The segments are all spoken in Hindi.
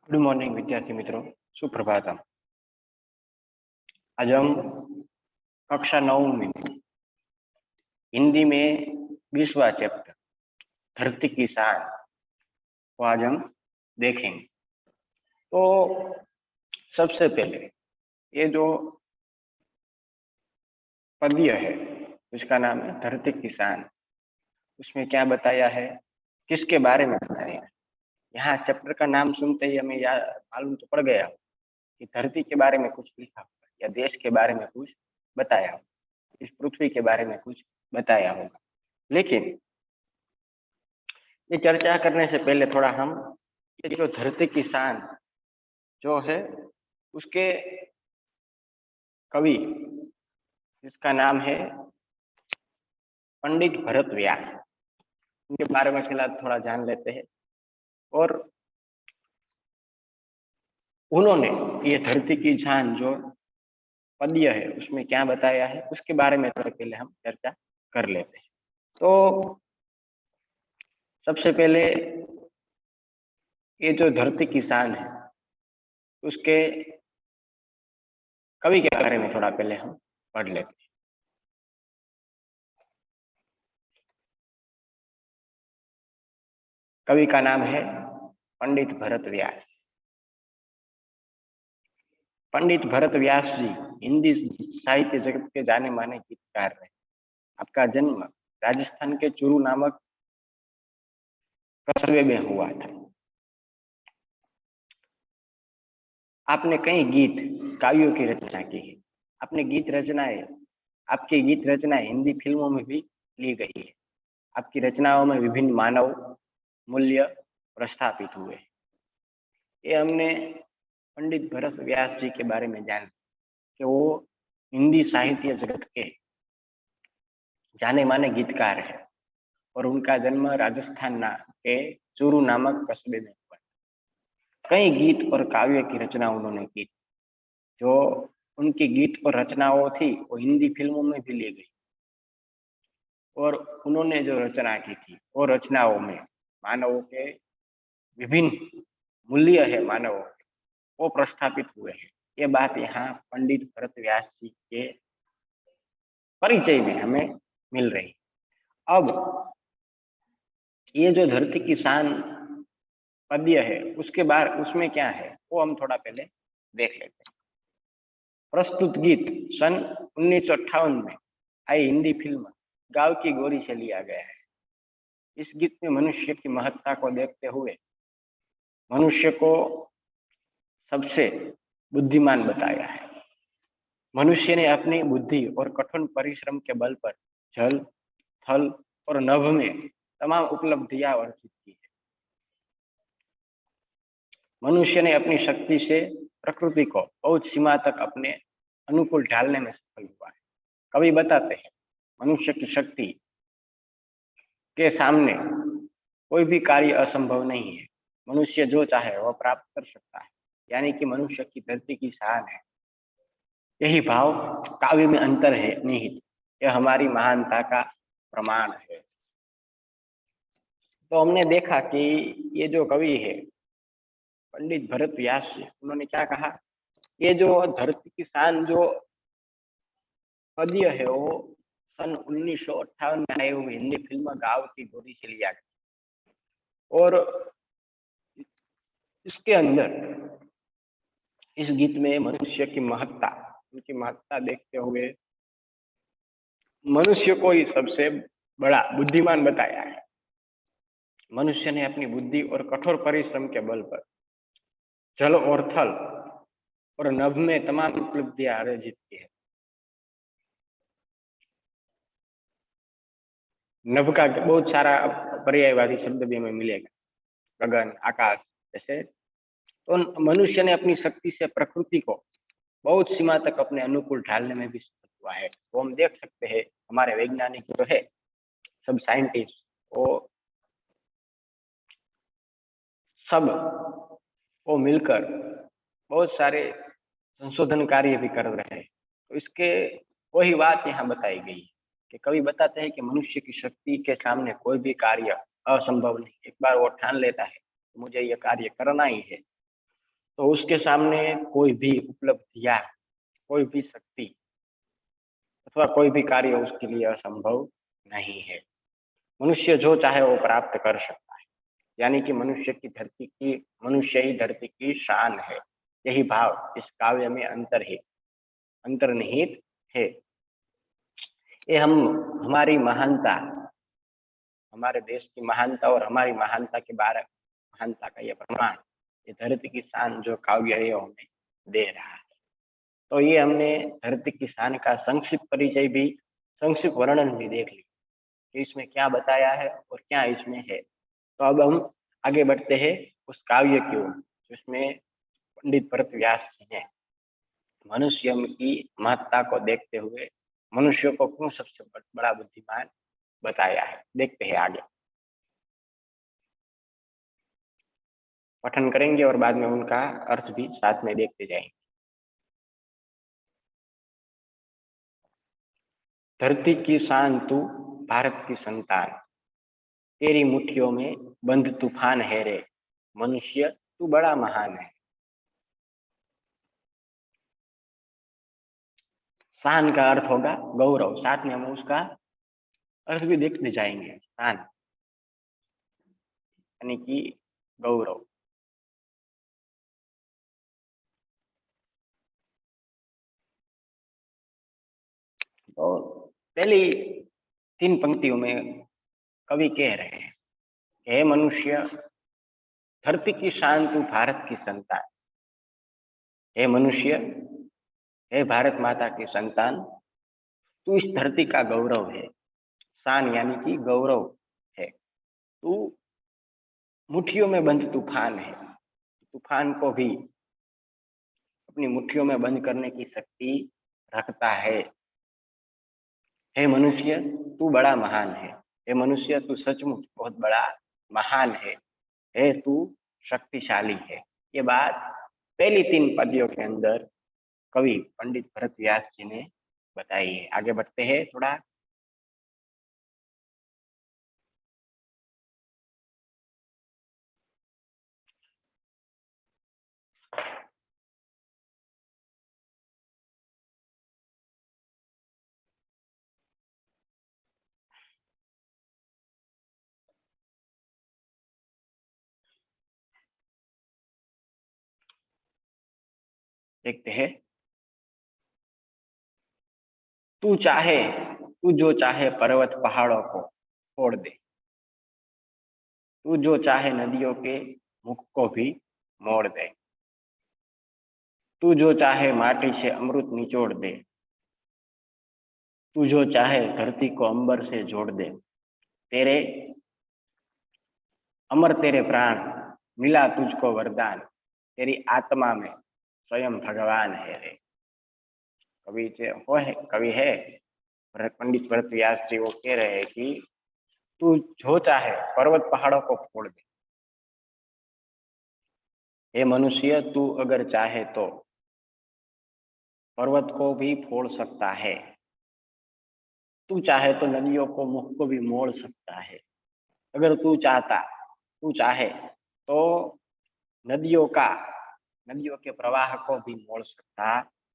गुड मॉर्निंग विद्यार्थी मित्रों, सुप्रभातम। आज हम कक्षा 9 में हिंदी में 20वां चैप्टर धरती की शान को आज हम देखेंगे। तो सबसे पहले ये जो पद्य है उसका नाम है धरती की शान। उसमें क्या बताया है, किसके बारे में बताया है। यहाँ चैप्टर का नाम सुनते ही हमें याद मालूम तो पड़ गया कि धरती के बारे में कुछ लिखा होगा या देश के बारे में कुछ बताया होगा, इस पृथ्वी के बारे में कुछ बताया होगा। लेकिन ये चर्चा करने से पहले थोड़ा हम ये जो धरती की शान जो है उसके कवि, जिसका नाम है पंडित भरत व्यास, उनके बारे में फिलहाल थोड़ा जान लेते हैं। और उन्होंने ये धरती की शान जो पद्य है उसमें क्या बताया है उसके बारे में थोड़ा पहले हम चर्चा कर लेते हैं। तो सबसे पहले ये जो धरती की शान है उसके कवि के बारे में थोड़ा पहले हम पढ़ लेते हैं। कवि का नाम है पंडित भरत व्यास। पंडित भरत व्यास जी हिंदी साहित्य जगत के जाने माने गीतकार रहे। आपका जन्म राजस्थान के चूरू नामक कस्बे में हुआ था। आपने कई गीत काव्यों की रचना की है। आपने आपकी गीत रचनाएं हिंदी फिल्मों में भी ली गई है। आपकी रचनाओं में विभिन्न मानव मूल्य प्रस्थापित हुए। ये हमने पंडित भरत व्यास जी के बारे में जाना कि वो हिंदी साहित्य जगत के जाने माने गीतकार है और उनका जन्म राजस्थान के चूरू नामक कस्बे में हुआ। कई गीत और काव्य की रचना उन्होंने की। जो उनकी गीत और रचनाओं थी वो हिंदी फिल्मों में भी ली गई और उन्होंने जो रचना की थी वो रचनाओं में मानवों के विभिन्न मूल्य है, मानवों के वो प्रस्थापित हुए हैं। ये बात यहाँ पंडित भरत व्यास जी के परिचय में हमें मिल रही। अब ये जो धरती की शान पद्य है उसके बाद उसमें क्या है वो हम थोड़ा पहले देख लेते हैं। प्रस्तुत गीत सन 1958 में आई हिंदी फिल्म गांव की गोरी से लिया गया है। इस गीत में मनुष्य की महत्ता को देखते हुए मनुष्य को सबसे बुद्धिमान बताया है। मनुष्य ने अपनी बुद्धि और कठोर परिश्रम के बल पर जल, थल और नभ में तमाम उपलब्धियां अर्जित की है। मनुष्य ने अपनी शक्ति से प्रकृति को बहुत सीमा तक अपने अनुकूल ढालने में सफल हुआ है। कवि बताते हैं मनुष्य की शक्ति के सामने कोई भी कार्य असंभव नहीं है। मनुष्य जो चाहे वह प्राप्त कर सकता है, यानी कि मनुष्य की धरती की शान है। यही भाव काव्य में अंतर है निहित, यह हमारी महानता का प्रमाण है। तो हमने देखा कि ये जो कवि है पंडित भरत व्यास जी, उन्होंने क्या कहा, ये जो धरती की शान जो पद्य है वो सन 1958 में आए हुए हिंदी फिल्म गांव की गोरी से लिया गया और इसके अंदर इस गीत में मनुष्य की महत्ता, उनकी महत्ता देखते हुए मनुष्य को ही सबसे बड़ा बुद्धिमान बताया है। मनुष्य ने अपनी बुद्धि और कठोर परिश्रम के बल पर जल और थल और नभ में तमाम उपलब्धियां अर्जित की है। नभ का बहुत सारा पर्यायवादी शब्द भी हमें मिलेगा, गगन, आकाश जैसे। तो मनुष्य ने अपनी शक्ति से प्रकृति को बहुत सीमा तक अपने अनुकूल ढालने में भी सफल हुआ है। वो हम देख सकते हैं हमारे वैज्ञानिक जो है, सब साइंटिस्ट, वो सब वो मिलकर बहुत सारे संशोधन कार्य भी कर रहे हैं। तो इसके वही बात यहाँ बताई गई है कि कवि बताते हैं कि मनुष्य की शक्ति के सामने कोई भी कार्य असंभव नहीं। एक बार वो ठान लेता है तो मुझे ये कार्य करना ही है, तो उसके सामने कोई भी उपलब्धि या कोई भी शक्ति अथवा कोई भी कार्य उसके लिए असंभव नहीं है। मनुष्य जो चाहे वो प्राप्त कर सकता है। यानी कि मनुष्य ही धरती की शान है। यही भाव इस काव्य में अंतर्निहित है। ये हम हमारी महानता, हमारे देश की महानता और हमारी महानता के बारे महानता का यह प्रमाण, ये धरती की शान जो काव्य है हमें दे रहा है। तो ये हमने धरती की शान का संक्षिप्त परिचय भी, संक्षिप्त वर्णन भी देख लिया कि इसमें क्या बताया है और क्या इसमें है। तो अब हम आगे बढ़ते हैं उस काव्य की ओर जिसमें पंडित भरत व्यास जी ने मनुष्य की महत्ता को देखते हुए मनुष्य को क्यों सबसे बड़ा बुद्धिमान बताया है। देखते हैं आगे, पठन करेंगे और बाद में उनका अर्थ भी साथ में देखते जाएंगे। धरती की शान तू, भारत की संतान, तेरी मुट्ठियों में बंद तूफान है रे, मनुष्य तू बड़ा महान है। शान का अर्थ होगा गौरव, साथ में हम उसका अर्थ भी देखते जाएंगे। शान यानी कि गौरव। तो पहली 3 पंक्तियों में कवि कह रहे हैं, हे मनुष्य, धरती की शान तू, भारत की संतान। हे मनुष्य, हे भारत माता की संतान, तू इस धरती का गौरव है। शान यानी कि गौरव है। तू मुट्ठियों में बंद तूफान है। तूफान को भी अपनी मुट्ठियों में बंद करने की शक्ति रखता है। हे मनुष्य, तू बड़ा महान है। हे मनुष्य, तू सचमुच बहुत बड़ा महान है। हे तू शक्तिशाली है। ये बात पहली 3 पद्यों के अंदर कवि पंडित भरत व्यास जी ने बताई है। आगे बढ़ते हैं थोड़ा। देखते हैं। तू जो चाहे पर्वत पहाड़ों को फोड़ दे, तू जो चाहे नदियों के मुख को भी मोड़ दे, तू जो चाहे माटी से अमृत निचोड़ दे, तू जो चाहे धरती को अंबर से जोड़ दे, तेरे अमर तेरे प्राण, मिला तुझको वरदान, तेरी आत्मा में स्वयं भगवान है रे। कवि है पंडित भरत व्यास जी, वो कह रहे हैं कि तू जो चाहे पर्वत पहाड़ों को फोड़ दे। हे मनुष्य, तू अगर चाहे तो पर्वत को भी फोड़ सकता है। तू चाहे तो नदियों को मुख को भी मोड़ सकता है। अगर तू चाहे तो नदियों नदियों के प्रवाह को भी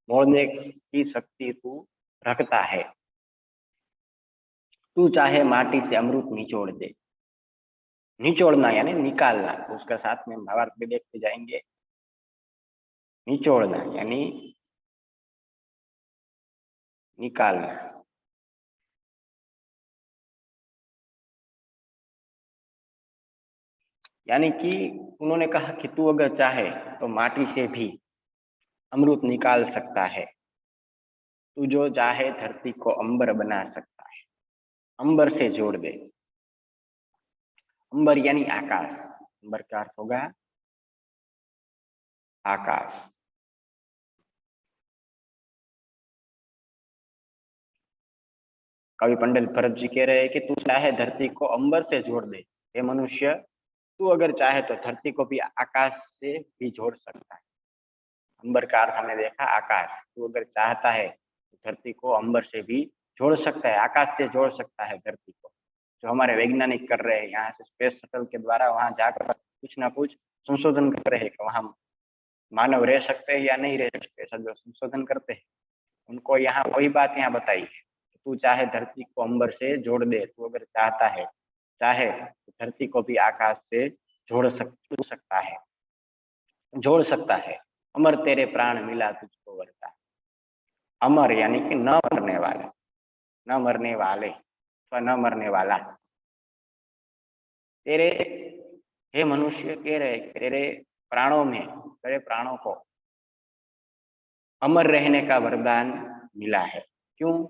मोड़ने की शक्ति तू रखता है। तू चाहे माटी से अमृत निचोड़ दे। निचोड़ना यानी निकालना, तो उसका साथ में भावार्थ भी देखते जाएंगे। निचोड़ना यानी निकालना। यानी कि उन्होंने कहा कि तू अगर चाहे तो माटी से भी अमृत निकाल सकता है। तू जो चाहे धरती को अंबर बना सकता है। अंबर से जोड़ दे। अंबर यानी आकाश। अंबर का अर्थ होगा आकाश। कवि पंडित भरत जी कह रहे हैं कि तू चाहे धरती को अंबर से जोड़ दे। हे मनुष्य, तू अगर चाहे तो धरती को भी आकाश से भी जोड़ सकता है। अंबर का अर्थ हमने देखा आकाश। तू अगर चाहता है तो धरती को अंबर से भी जोड़ सकता है, आकाश से जोड़ सकता है धरती को। जो हमारे वैज्ञानिक कर रहे हैं, यहाँ से स्पेस शटल के द्वारा वहां जाकर कुछ ना कुछ संशोधन कर रहे हैं कि वहां मानव रह सकते हैं या नहीं रह सकते, ऐसा जो संशोधन करते हैं उनको यहाँ वही बात यहाँ बताई है। तू चाहे धरती को अंबर से जोड़ दे, तू अगर चाहता है, चाहे तो धरती को भी आकाश से सकता है, जोड़ सकता है। अमर तेरे प्राण मिला तुझको वरता। अमर यानी कि न मरने वाला, न मरने वाले अथवा न मरने वाला। तेरे, हे मनुष्य, कह रहे तेरे प्राणों में, तेरे प्राणों को अमर रहने का वरदान मिला है। क्यों?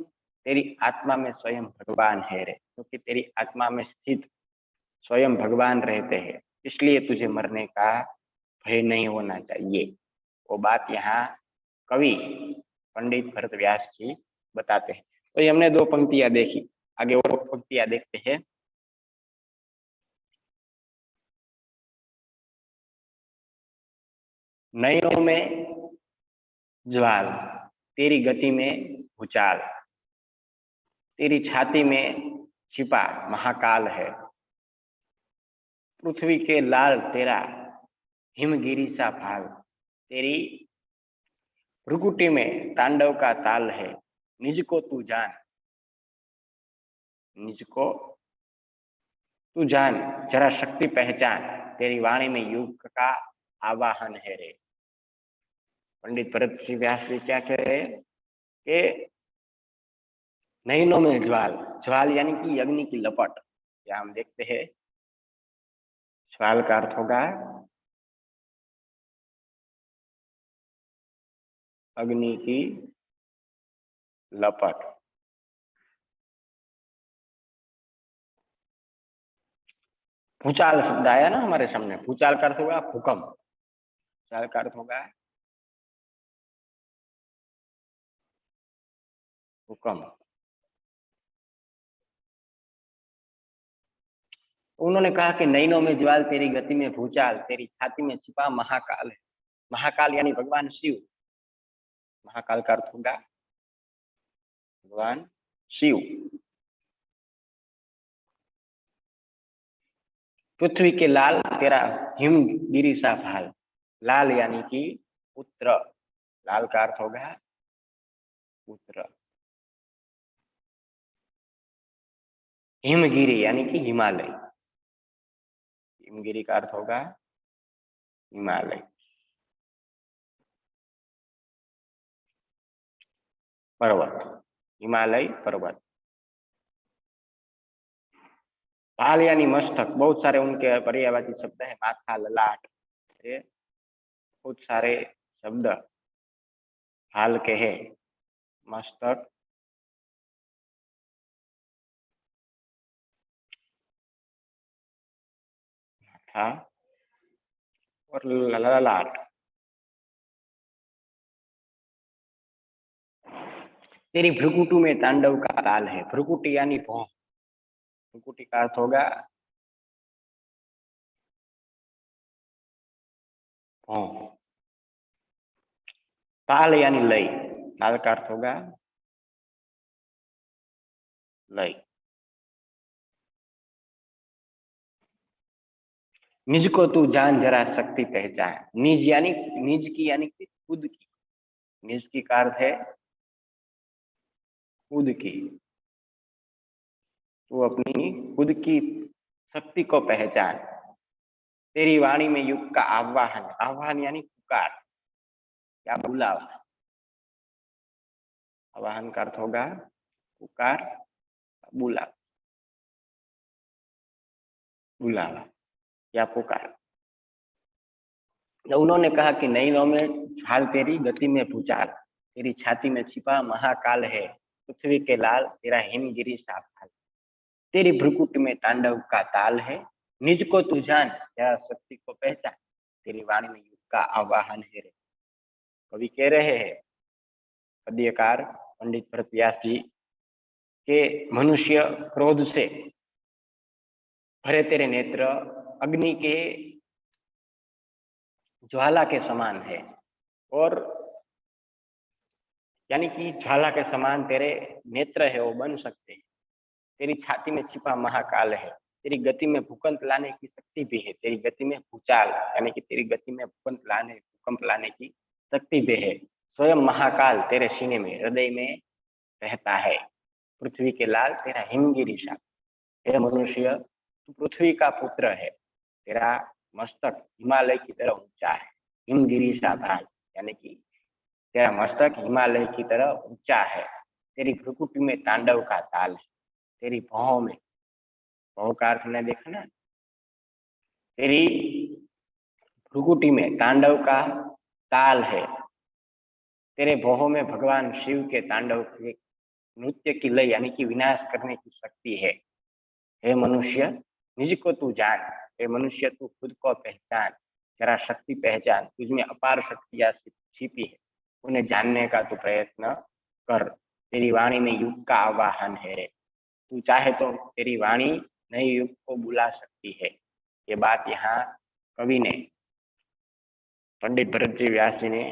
तेरी आत्मा में स्वयं भगवान है रे, क्योंकि तेरी आत्मा में स्थित स्वयं भगवान रहते हैं, इसलिए तुझे मरने का भय नहीं होना चाहिए। वो बात यहाँ कवि पंडित भरत व्यास जी बताते हैं। तो ये हमने दो पंक्तियां देखी, आगे और पंक्तियां देखते हैं। नयनों में ज्वाल, तेरी गति में भूचाल, तेरी छाती में छिपा महाकाल है। पृथ्वी के लाल तेरा हिमगिरी सा भाल, तेरी भ्रुकुटी में तांडव का ताल है। निज को तू जान, निज को तू जान, जरा शक्ति पहचान, तेरी वाणी में युग का आवाहन है रे। पंडित भरत श्री व्यास जी क्या कह रहे हैं कि नयनों में ज्वाल, ज्वाल यानी कि अग्नि की लपट। या हम देखते हैं ज्वाल का अर्थ होगा अग्नि की लपट। भूचाल शब्द आया ना हमारे सामने, भूचाल का अर्थ होगा भूकंप, भूचाल का अर्थ होगा भूकंप। उन्होंने कहा कि नैनों में ज्वाल, तेरी गति में भूचाल, तेरी छाती में छिपा महाकाल है। महाकाल यानी भगवान शिव, महाकाल का अर्थ होगा भगवान शिव। पृथ्वी के लाल तेरा हिमगिरी सा भाल, लाल यानी कि पुत्र, लाल का अर्थ होगा पुत्र। हिमगिरी यानी कि हिमालय, हिमगिरी का अर्थ होगा हिमालय। पर्वत, हिमालय पर्वत। भाल यानी मस्तक, बहुत सारे उनके पर्यायवाची शब्द है, माथा, ललाट, ये बहुत सारे शब्द भाल के है। मस्तक, माथा और ललाट। तेरी भ्रुकुटी में तांडव का ताल है। भ्रुकुटी यानी भौं, भ्रुकुटी का अर्थ होगा भौं। ताल यानी लय, ताल का अर्थ होगा लय। निज को तू जान, जरा शक्ति पहचान। निज यानी निज की यानी कि खुद की, निज की का अर्थ है खुद की। तू अपनी खुद की शक्ति को पहचान। तेरी वाणी में युग का आह्वान, आह्वान यानी पुकार या बुलावा। आह्वान का अर्थ होगा पुकार, बुलावा, बुलावा या पुकार। तो उन्होंने कहा कि नैनों में हाल, तेरी गति में भूचाल, तेरी छाती में छिपा महाकाल है। पृथ्वी के लाल तेरा हिमगिरी सा भाल, तेरी भ्रुकुट में तांडव का ताल है। निज को तू जान, जरा शक्ति को पहचान, तेरी वाणी में युग का आवाहन है रे। कवि कह रहे हैं, पद्यकार पंडित भरत व्यास जी के मनुष्य क्रोध से भरे तेरे नेत्र अग्नि के ज्वाला के समान है, और यानी कि ज्वाला के समान तेरे नेत्र है वो बन सकते हैं। तेरी छाती में छिपा महाकाल है, तेरी गति में भूकंप लाने की शक्ति भी है, तेरी गति में भूचाल यानी कि तेरी गति में भूकंप लाने की शक्ति भी है। स्वयं महाकाल तेरे सीने में, हृदय में रहता है। पृथ्वी के लाल तेरा हिमगिरी सा। हे मनुष्य, तू पृथ्वी का पुत्र है। तेरा मस्तक हिमालय की तरह ऊंचा है। हिमगिरी सा भाई, यानी कि तेरा मस्तक हिमालय की तरह ऊंचा है। तेरी भ्रुकुटी में तांडव का ताल है। तेरी भौं में, भौं का अर्थ ने देखा ना, तेरी भ्रुकुटी में तांडव का ताल है। तेरे भौहों में भगवान शिव के तांडव के नृत्य की लय यानी कि विनाश करने की शक्ति है। हे मनुष्य, निज को तू जान। हे मनुष्य, तू खुद को पहचान, जरा शक्ति पहचान। तुझमें अपार शक्तियां छिपी है, उन्हें जानने का तू प्रयत्न कर। तेरी वाणी में युग का आवाहन है। तू चाहे तो तेरी वाणी नए युग को बुला सकती है। ये बात यहाँ कवि ने, पंडित भरत जी व्यास जी ने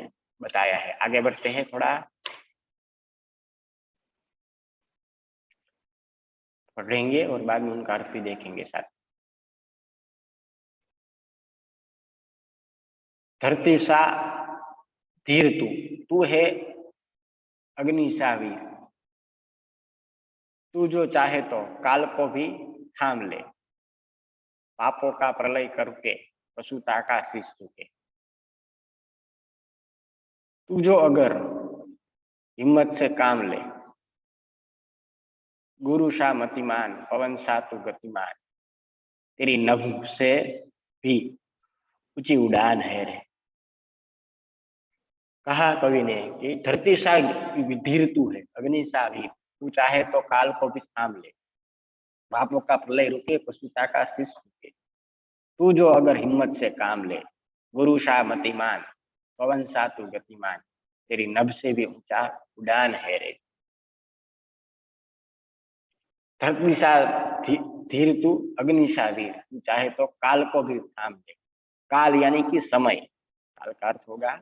बताया है। आगे बढ़ते हैं, थोड़ा पढ़ेंगे और बाद में उनका अर्थ भी देखेंगे साथ। धरती सा धीर तू, तू है अग्नि सा वीर। तू जो चाहे तो काल को भी थाम ले, पापों का प्रलय करके पशुता का शीश झुके। तू जो अगर हिम्मत से काम ले, गुरु सा मतिमान, पवन सा तू गतिमान। तेरी नभ से भी ऊंची उड़ान है रे। कहा कवि ने कि धरती सा धीर तू है, अग्नि सा वीर। तू चाहे तो काल को भी थाम ले, पापों का प्रलय रुके, पशुता का शीश झुके। तू जो अगर हिम्मत से काम ले, गुरु सा मतिमान, पवन सा तू गतिमान। तेरी नभ से भी ऊंचा उड़ान है रे। धरती सा धीर तू, अग्नि सा वीर। तू चाहे तो काल को भी थाम ले। काल यानी कि समय, काल का अर्थ होगा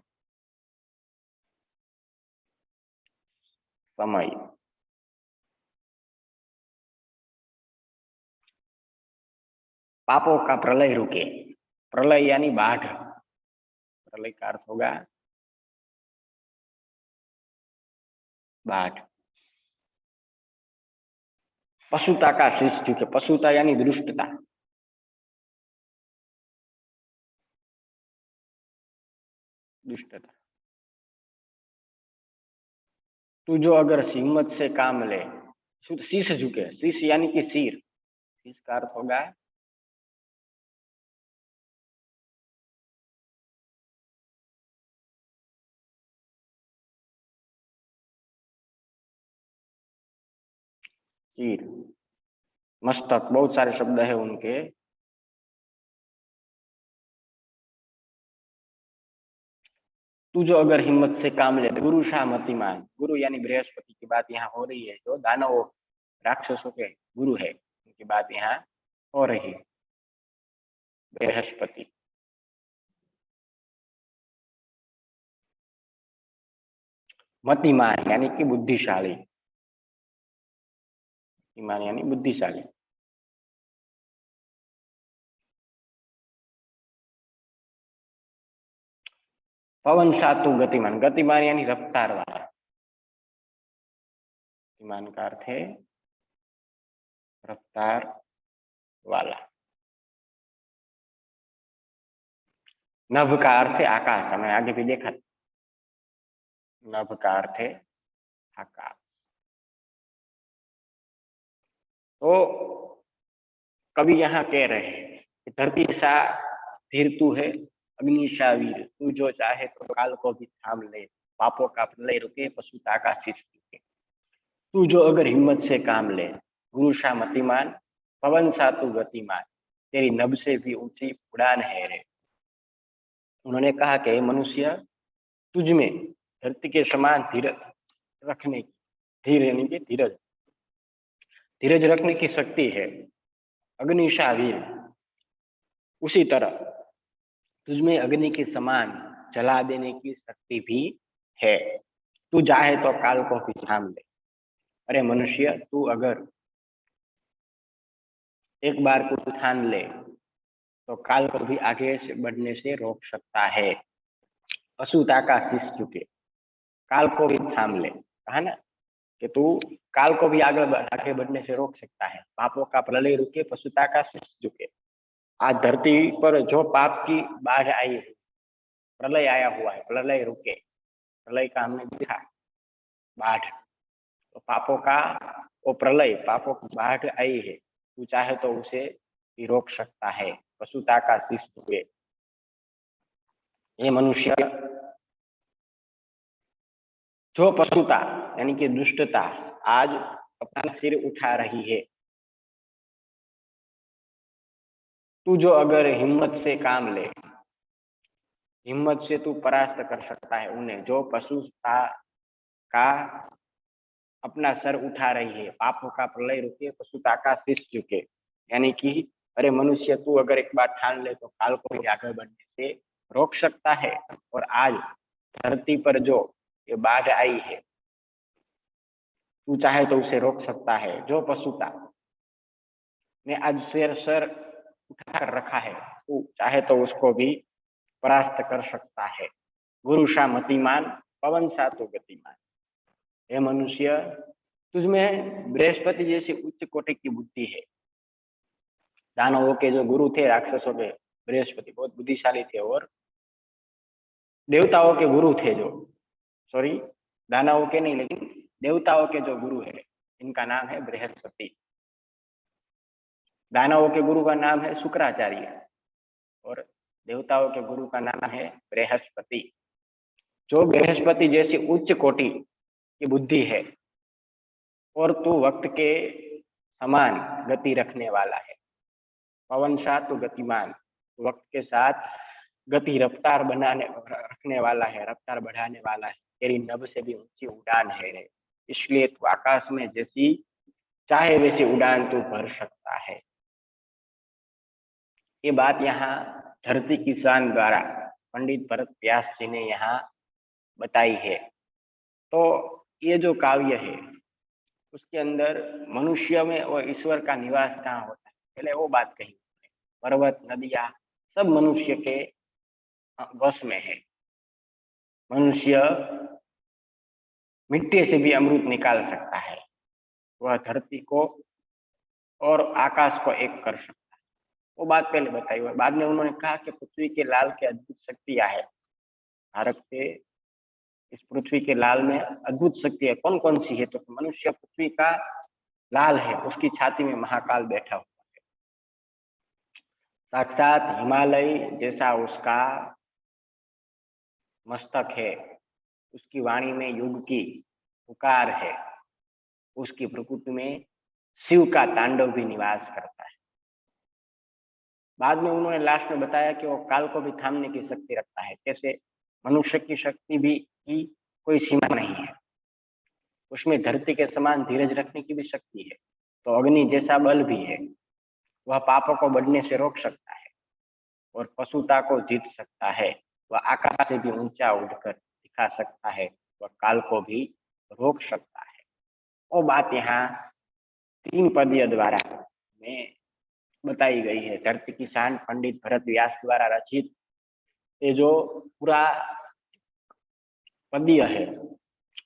समय। पापों का प्रलय रुके, प्रलय यानी बाढ़, प्रलय का अर्थ होगा बाढ़। पशुता का शीश झुके, पशुता यानी दुष्टता, दुष्टता। तू जो अगर हिम्मत से काम ले, शीश झुके, शीश यानी कि सिर, शीश का अर्थ होगा सिर। मस्तक, बहुत सारे शब्द है उनके। तू जो अगर हिम्मत से काम ले, गुरु शाह मतिमान, गुरु यानी बृहस्पति की बात यहाँ हो रही है, जो दानवों राक्षसों के गुरु है, उनकी बात यहाँ हो रही है, बृहस्पति। मतिमान यानी कि बुद्धिशाली, मतिमान यानी बुद्धिशाली। पवन सातु गतिमान, गतिमान यानी रफ्तार वाला, गतिमान का अर्थ है रफ्तार वाला। नभ का अर्थ है आकाश, हमें आगे भी देखा, नभ का अर्थ है आकाश। तो कवि यहाँ कह रहे हैं कि धरती सा धीर तू है, अग्नि सा वीर। तू जो चाहे तो काल को भी थाम ले, पापों का प्रलय रुके, पशुता का शीश झुके। तू जो अगर हिम्मत से काम ले, गुरु सा मतिमान, पवन सा तू गतिमान। तेरी नभ से भी ऊंची उड़ान है रे। उन्होंने कहा कि मनुष्य, तुझ में धरती के समान धीरज रखने की, धीर यानी कि धीरज, धीरज रखने की शक्ति है। अग्निशा वीर, उसी तरह तुझमें अग्नि के समान जला देने की शक्ति भी है। तू चाहे तो काल को भी थाम ले। अरे मनुष्य, तू अगर एक बार कुछ ठान ले तो काल को भी आगे से बढ़ने से रोक सकता है। पशुता का शीश झुके, काल को भी थाम ले, कहा ना कि तू काल को भी आगे बढ़ने से रोक सकता है। पापों का प्रलय रुके, पशुता का शीश झुके। आज धरती पर जो पाप की बाढ़ आई है, प्रलय आया हुआ है, प्रलय रुके, प्रलय का हमने देखा, बाढ़, तो पापों का वो प्रलय, पापों की बाढ़ आई है, तू चाहे तो उसे भी रोक सकता है। पशुता का शीश झुके। ये मनुष्य जो पशुता यानी कि दुष्टता आज अपना सिर उठा रही है, तू जो अगर हिम्मत से काम ले, हिम्मत से तू परास्त कर सकता है उन्हें जो पशुता का अपना सर उठा रही है। पापों का प्रलय रुके, पशुता का शीश झुके, यानी कि अरे मनुष्य, तू अगर एक बार ठान ले तो काल को भी आगे बढ़ने से रोक सकता है। और आज धरती पर जो ये बाढ़ आई है, तू चाहे तो उसे रोक सकता है। जो पशुता ने आज सर उठा कर रखा है, तू चाहे तो उसको भी परास्त कर सकता है। गुरु सा मतिमान, पवन सा तो गतिमान। हे मनुष्य, तुझमें बृहस्पति जैसी उच्च कोटि की बुद्धि है। दानवों के जो गुरु थे, राक्षसों के, बृहस्पति बहुत बुद्धिशाली थे, और देवताओं के गुरु थे जो, सॉरी दानवों के नहीं लेकिन देवताओं के जो गुरु है, इनका नाम है बृहस्पति। दानवों के गुरु का नाम है शुक्राचार्य और देवताओं के गुरु का नाम है बृहस्पति। जो बृहस्पति जैसी उच्च कोटि की बुद्धि है और तू वक्त के समान गति रखने वाला है। पवन सा तो गतिमान, वक्त के साथ गति रफ्तार बनाने रखने वाला है, रफ्तार बढ़ाने वाला है। तेरी नभ से भी ऊंची उड़ान है, इसलिए तू आकाश में जैसी चाहे वैसी उड़ान तू भर सकता है। ये बात यहाँ धरती किसान द्वारा पंडित भरत व्यास जी ने यहाँ बताई है। तो ये जो काव्य है उसके अंदर मनुष्य में और ईश्वर का निवास कहाँ होता है, पहले वो बात कही। पर्वत नदियां सब मनुष्य के वश में है। मनुष्य मिट्टी से भी अमृत निकाल सकता है, वह धरती को और आकाश को एक कर सकता है। वो बात पहले बताई और बाद में उन्होंने कहा कि पृथ्वी के लाल के अद्भुत शक्तियां है। भारत के इस पृथ्वी के लाल में अद्भुत शक्ति है, कौन कौन सी है? तो मनुष्य पृथ्वी का लाल है, उसकी छाती में महाकाल बैठा हुआ है। साक्षात हिमालय जैसा उसका मस्तक है, उसकी वाणी में युग की पुकार है, उसकी प्रकृति में शिव का तांडव भी निवास करता है। बाद में उन्होंने लास्ट में बताया कि वो काल को भी थामने की शक्ति रखता है। कैसे? मनुष्य की शक्ति भी की कोई सीमा नहीं है, उसमें धरती के समान धीरज रखने की भी शक्ति है। तो अग्नि जैसा बल भी है, वह पापों को बढ़ने से रोक सकता है और पशुता को जीत सकता है। वह आकाश से भी ऊंचा उड़कर दिखा सकता है, वह काल को भी रोक सकता है। वो बात यहाँ 3 पद्य द्वारा में बताई गई है। धरती किसान पंडित भरत व्यास द्वारा रचित ये जो पूरा पद्य है,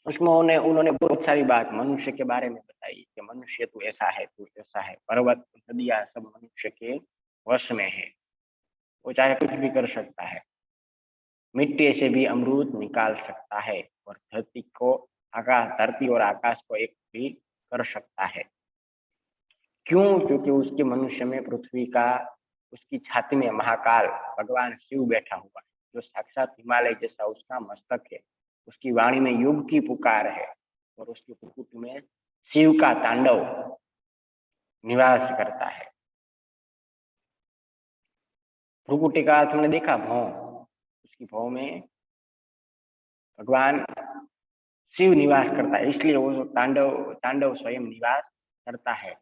उसमें उन्होंने बहुत सारी बात मनुष्य के बारे में बताई कि मनुष्य तू ऐसा है, तू ऐसा है। पर्वत नदियां सब मनुष्य के वश में है, वो चाहे कुछ भी कर सकता है। मिट्टी से भी अमृत निकाल सकता है और धरती और आकाश को एक भी कर सकता है। क्यों? क्योंकि उसके मनुष्य में पृथ्वी का, उसकी छाती में महाकाल भगवान शिव बैठा हुआ है, जो साक्षात हिमालय जैसा उसका मस्तक है। उसकी वाणी में युग की पुकार है और उसकी प्रकृति में शिव का तांडव निवास करता है। भ्रुकुटी का तुमने देखा, भौं, उसकी भौं में भगवान शिव निवास करता है, इसलिए वो तांडव स्वयं निवास करता है।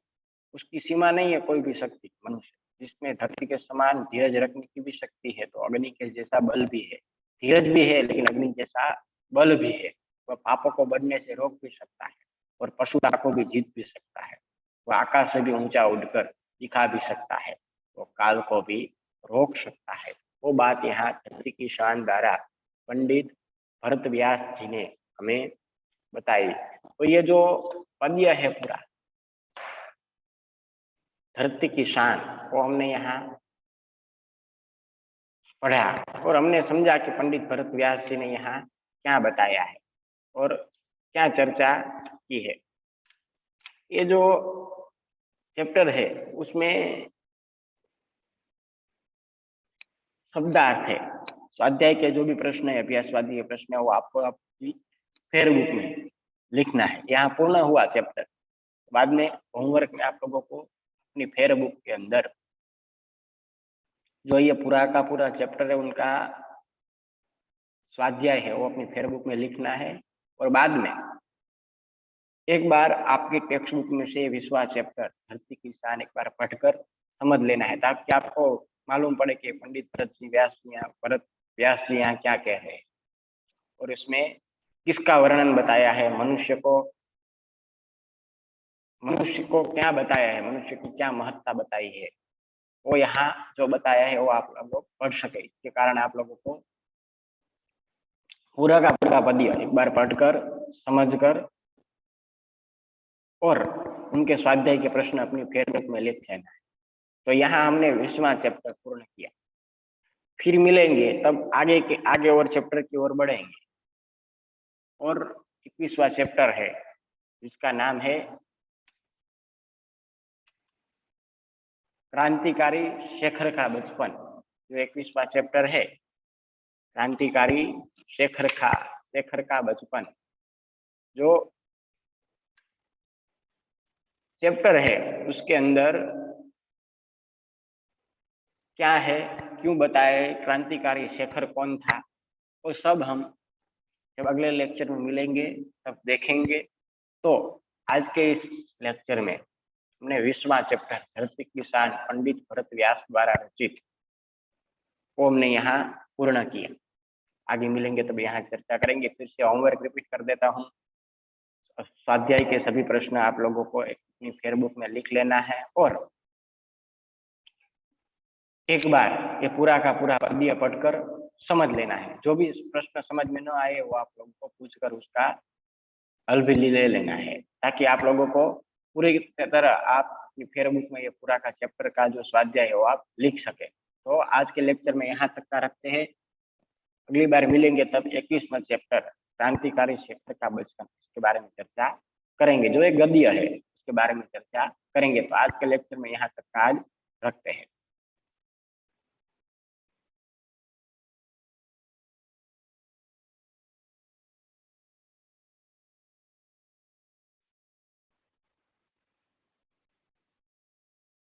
उसकी सीमा नहीं है कोई भी शक्ति। मनुष्य जिसमें धरती के समान धीरज रखने की भी शक्ति है, तो अग्नि के जैसा बल भी है, धीरज भी है, लेकिन अग्नि जैसा बल भी है। वह पापों को बढ़ने से रोक भी सकता है और पशुता को भी जीत भी सकता है। वह आकाश से भी ऊंचा उड़कर दिखा भी सकता है, वो काल को भी रोक सकता है। वो बात यहाँ धरती की शान द्वारा पंडित भरत व्यास जी ने हमें बताई। तो ये जो पद्य है पूरा धरती की शान, वो हमने यहाँ पढ़ा और हमने समझा कि पंडित भरत व्यास जी ने यहाँ क्या बताया है और क्या चर्चा की है। ये जो चैप्टर है उसमें शब्दार्थ है, स्वाध्याय के जो भी प्रश्न है, अभ्यासवादी के प्रश्न है, वो आपको आपकी फेयरबुक में लिखना है। यहाँ पूर्ण हुआ चैप्टर। बाद में होमवर्क में आप लोगों को अपनी फेयरबुक के अंदर जो ये पूरा का पूरा चैप्टर है उनका स्वाध्याय है वो अपनी फेयरबुक में लिखना है। और बाद में एक बार आपकी टेक्स्ट बुक में से विश्वास चैप्टर धरती की शान एक बार पढ़कर समझ लेना है, ताकि आपको मालूम पड़े कि पंडित भरत व्यास जी यहाँ क्या कह रहे हैं और इसमें किसका वर्णन बताया है, मनुष्य को क्या बताया है, मनुष्य की क्या महत्ता बताई है, वो यहाँ जो बताया है वो आप लोग पढ़ सके। इसके कारण आप लोगों को पूरा का पूरा पद्य एक बार पढ़कर समझकर और उनके स्वाध्याय के प्रश्न अपनी फेयरबुक में लिख लेना है। तो यहाँ हमने 20वां चैप्टर पूर्ण किया। फिर मिलेंगे तब आगे और चैप्टर की ओर बढ़ेंगे और 21वां चैप्टर है जिसका नाम है क्रांतिकारी शेखर का बचपन। जो 21वां चैप्टर है क्रांतिकारी शेखर का बचपन, जो चैप्टर है उसके अंदर क्या है, क्यों बताए, क्रांतिकारी शेखर कौन था, वो सब हम जब अगले लेक्चर में मिलेंगे तब देखेंगे। तो आज के इस लेक्चर में हमने 20वां चैप्टर धरती की शान पंडित भरत व्यास द्वारा रचित को हमने यहाँ पूर्ण किया। आगे मिलेंगे तब यहाँ चर्चा करेंगे। फिर से होमवर्क रिपीट कर देता हूँ। स्वाध्याय के सभी प्रश्न आप लोगों को अपनी फेयरबुक में लिख लेना है और एक बार ये पूरा का पूरा पद्य पढ़कर समझ लेना है। जो भी प्रश्न समझ में न आए वो आप लोगों को पूछकर उसका हल भी ले लेना है, ताकि आप लोगों को पूरी तरह आप फेयरबुक में ये पूरा का चैप्टर का जो स्वाध्याय है वो आप लिख सके। तो आज के लेक्चर में यहाँ तक का रखते हैं। अगली बार मिलेंगे तब 21वां चैप्टर क्रांतिकारी शेखर का बचपन इसके बारे में चर्चा करेंगे, जो एक गद्य है उसके बारे में चर्चा करेंगे। तो आज के लेक्चर में यहाँ तक का आज रखते हैं।